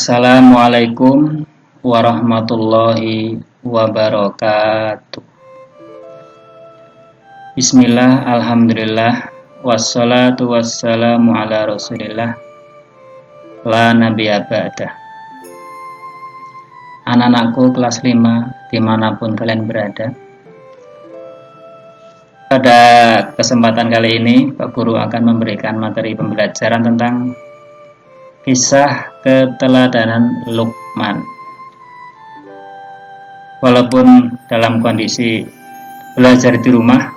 Assalamualaikum warahmatullahi wabarakatuh. Bismillah, alhamdulillah, wassalatu wassalamu ala rasulillah, la nabiyya ba'dah. Anak-anakku kelas 5 dimanapun kalian berada, pada kesempatan kali ini Pak Guru akan memberikan materi pembelajaran tentang kisah keteladanan Luqman. Walaupun dalam kondisi belajar di rumah,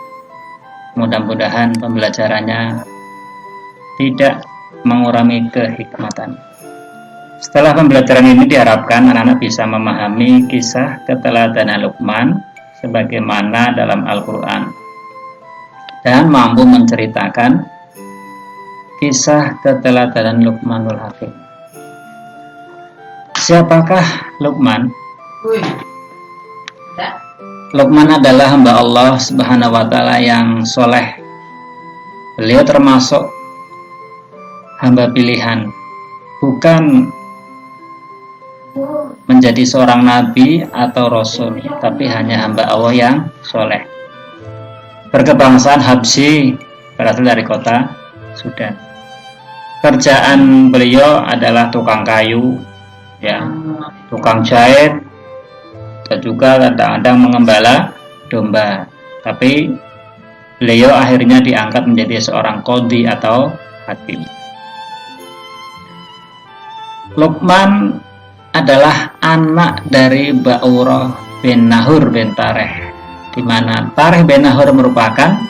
mudah-mudahan pembelajarannya tidak mengurangi kehikmatan. Setelah pembelajaran ini diharapkan anak-anak bisa memahami kisah keteladanan Luqman sebagaimana dalam Al-Quran dan mampu menceritakan kisah keteladanan Luqmanul Hakim. Siapakah Luqman? Luqman adalah hamba Allah Subhanahu wa Ta'ala yang soleh. Beliau termasuk hamba pilihan, bukan menjadi seorang nabi atau rasul, tapi hanya hamba Allah yang soleh. Berkebangsaan Habsyi, berasal dari kota Sudan. Kerjaan beliau adalah tukang kayu, ya, tukang jahit, dan juga kadang-kadang mengembala domba. Tapi beliau akhirnya diangkat menjadi seorang qadhi atau hakim. Luqman adalah anak dari Ba'urah bin Nahur bin Tareh, di mana Tareh bin Nahur merupakan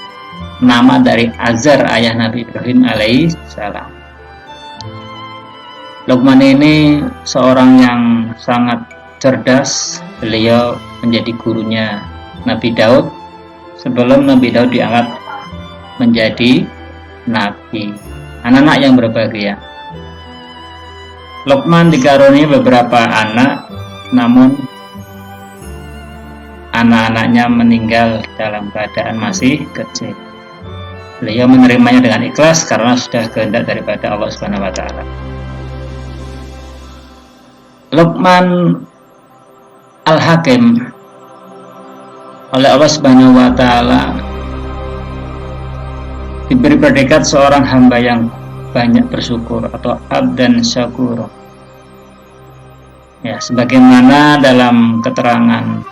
nama dari Azar, ayah Nabi Ibrahim alaihissalam. Luqman ini seorang yang sangat cerdas. Beliau menjadi gurunya Nabi Daud sebelum Nabi Daud diangkat menjadi nabi. Anak-anak yang berbahagia, Luqman dikaruniai beberapa anak, namun anak-anaknya meninggal dalam keadaan masih kecil. Beliau menerimanya dengan ikhlas karena sudah kehendak daripada Allah Subhanahu wa Ta'ala. Luqman Al-Hakim oleh Allah Subhanahu wa Ta'ala diberi predikat seorang hamba yang banyak bersyukur atau abdan syakur. Ya, sebagaimana dalam keterangan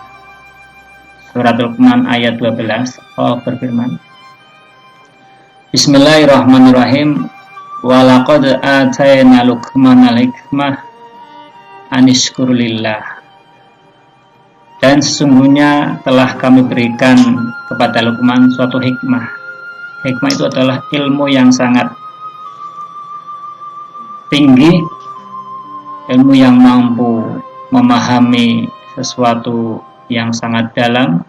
surat Luqman ayat 12, Allah berfirman, Bismillahirrahmanirrahim, wa laqad atayna Luqmanal hikmah anishkurulillah. Dan sesungguhnya telah kami berikan kepada Luqman suatu hikmah. Hikmah itu adalah ilmu yang sangat tinggi, ilmu yang mampu memahami sesuatu yang sangat dalam,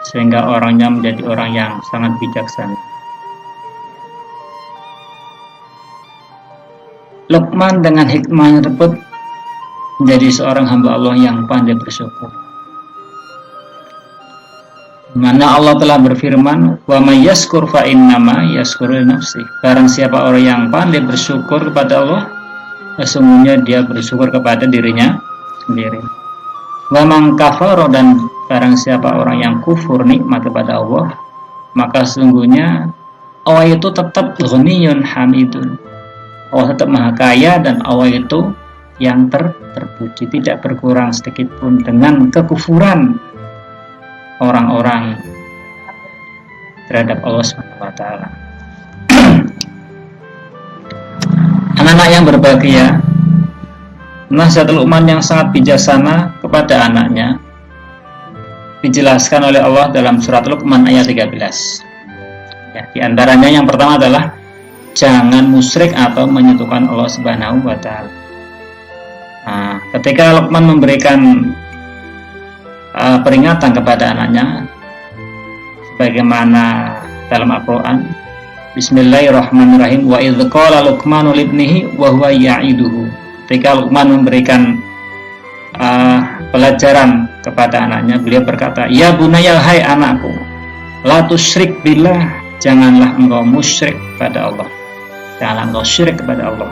sehingga orangnya menjadi orang yang sangat bijaksana. Luqman dengan hikmahnya tersebut menjadi seorang hamba Allah yang pandai bersyukur. Mana Allah telah berfirman, wa may yashkur fa innama yashkuru li nafsi. Barang siapa orang yang pandai bersyukur kepada Allah, sesungguhnya dia bersyukur kepada dirinya sendiri. Wa man kafara, dan barang siapa orang yang kufur nikmat kepada Allah, maka sesungguhnya Allah itu tetap ghaniyun hamidun. Allah tetap maha kaya dan Allah itu yang terpuji, tidak berkurang sedikit pun dengan kekufuran orang-orang terhadap Allah Subhanahu wa Ta'ala. Anak-anak yang berbahagia, nasihat Luqman yang sangat bijaksana kepada anaknya dijelaskan oleh Allah dalam surat Luqman ayat 13. Ya, di antaranya yang pertama adalah jangan musyrik atau menyekutukan Allah Subhanahu wa Ta'ala. Nah, ketika Luqman memberikan peringatan kepada anaknya, sebagaimana dalam Al-Quran, Bismillahirrahmanirrahim, wa idz qala Luqmanu libnihi wa huwa ya'iduhu. Ketika Luqman memberikan pelajaran kepada anaknya, beliau berkata, ya bunayya, hai anakku, la tusyrik billah, janganlah engkau musyrik kepada Allah, janganlah engkau syirik kepada Allah.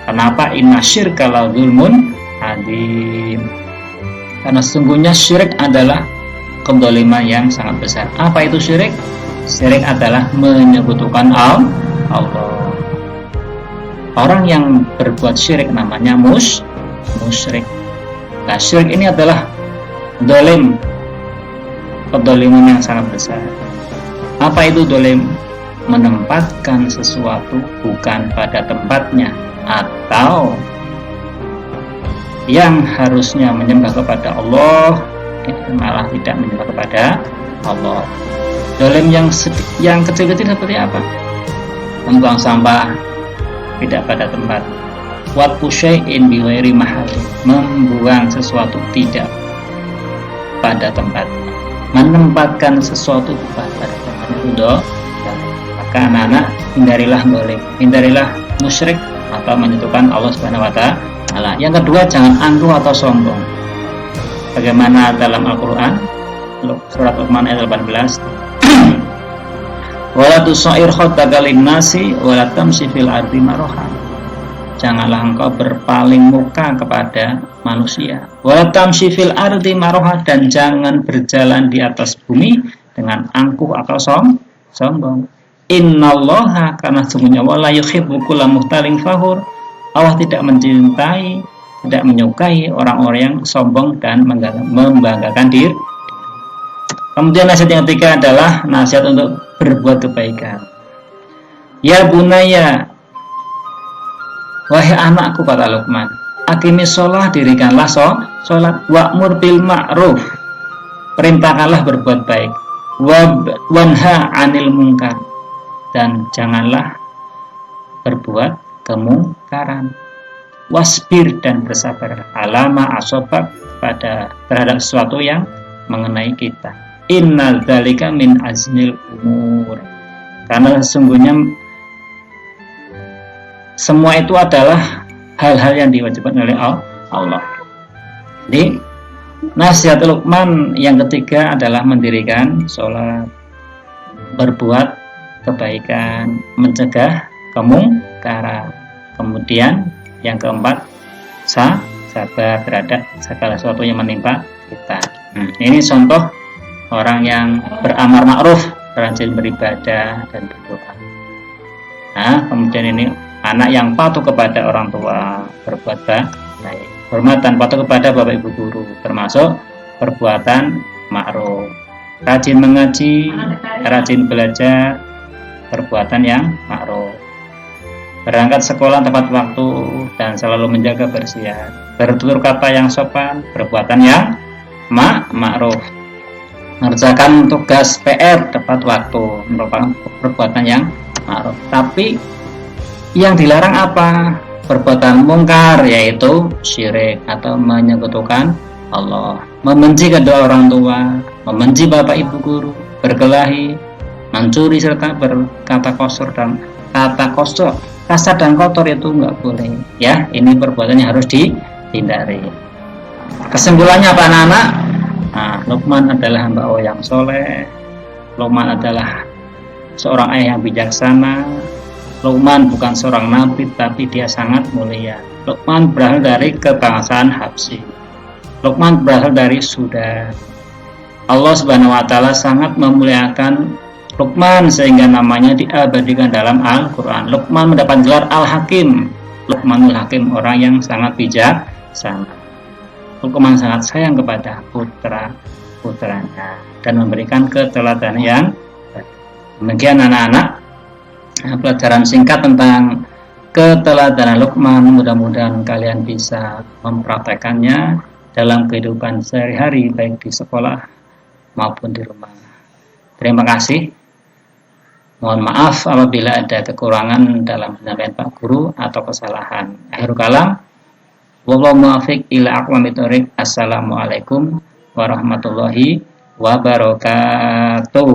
Kenapa? Inna syirka la dzulmun adzim. Karena sesungguhnya syirik adalah kezaliman yang sangat besar. Apa itu syirik? Syirik adalah menyekutukan Allah. Orang yang berbuat syirik namanya musyrik. Nah, syirik ini adalah dolim, kezaliman yang sangat besar. Apa itu dolim? Menempatkan sesuatu bukan pada tempatnya, atau yang harusnya menyembah kepada Allah malah tidak menyembah kepada Allah. Dolim yang kecil-kecil seperti apa? Membuang sampah tidak pada tempat. Watfu syai'in bi ghairi mahalli, membuang sesuatu tidak pada tempat. Menempatkan sesuatu bukan pada tempat itu dolim. Maka anak-anak hindarilah dolim, hindarilah musyrik atau menyentuhkan Allah Subhanahu wa Ta'ala. Yang kedua, jangan angkuh atau sombong. Bagaimana dalam Al-Qur'an surat Luqman ayat 18, wala tusair khaddaka linnasi wala tamshi fil ardi maraha. Janganlah engkau berpaling muka kepada manusia. Wala tamshi fil ardi maraha, dan jangan berjalan di atas bumi dengan angkuh atau sombong. Innallaha, karena sesungguhnya wala yuhibbu kulla muhtalin fakhur. Allah tidak mencintai, tidak menyukai orang-orang yang sombong dan membanggakan diri. Kemudian nasihat yang ketiga adalah nasihat untuk berbuat kebaikan. Ya bunaya, wahai anakku, kata Luqman, aqimis shalah, dirikanlah sholat, wa'mur bil ma'ruf, perintahkanlah berbuat baik, wanha 'anil munkar, dan janganlah berbuat kemungkaran. Wasbir, dan bersabar, alama asobak, terhadap sesuatu yang mengenai kita. Innal dzalika min azmil umur, karena sesungguhnya semua itu adalah hal-hal yang diwajibkan oleh Allah. Jadi nasihat Luqman yang ketiga adalah mendirikan sholat, berbuat kebaikan, mencegah kemungkaran. Kemudian yang keempat, sabar terhadap segala sesuatu yang menimpa kita. Ini contoh orang yang beramar ma'ruf, rajin beribadah dan berdoa. Nah, kemudian ini anak yang patuh kepada orang tua, berbuat baik, hormat dan patuh kepada bapak ibu guru, termasuk perbuatan ma'ruf, rajin mengaji, rajin belajar, perbuatan yang ma'ruf, berangkat sekolah tepat waktu dan selalu menjaga bersihan, bertutur kata yang sopan, perbuatan yang ma'ruf, mengerjakan tugas PR tepat waktu, merupakan perbuatan yang ma'ruf. Tapi yang dilarang apa? Perbuatan mungkar, yaitu syirik atau menyekutukan Allah, membenci kedua orang tua, membenci bapak ibu guru, berkelahi, mencuri, serta berkata kasar dan kotor itu nggak boleh. Ya, ini perbuatan yang harus dihindari. Kesimpulannya apa, anak-anak? Nah, Luqman adalah hamba Allah yang soleh. Luqman adalah seorang ayah yang bijaksana. Luqman bukan seorang nabi, tapi dia sangat mulia. Luqman berasal dari kebangsaan Habsyi. Luqman berasal dari Sudan. Allah Subhanahu wa Ta'ala sangat memuliakan Luqman sehingga namanya diabadikan dalam Al-Quran. Luqman mendapat gelar Al-Hakim. Luqmanul Hakim, orang yang sangat bijaksana. Luqman sangat sayang kepada putranya dan memberikan keteladanan yang baik. Demikian anak-anak, pelajaran singkat tentang keteladanan Luqman. Mudah-mudahan kalian bisa mempraktekannya dalam kehidupan sehari-hari, baik di sekolah maupun di rumah. Terima kasih. Mohon maaf apabila ada kekurangan dalam penyampaian Pak Guru atau kesalahan. Akhirul kalam, wallahu muwaffiq ila aqwamit thoriq. Assalamualaikum warahmatullahi wabarakatuh.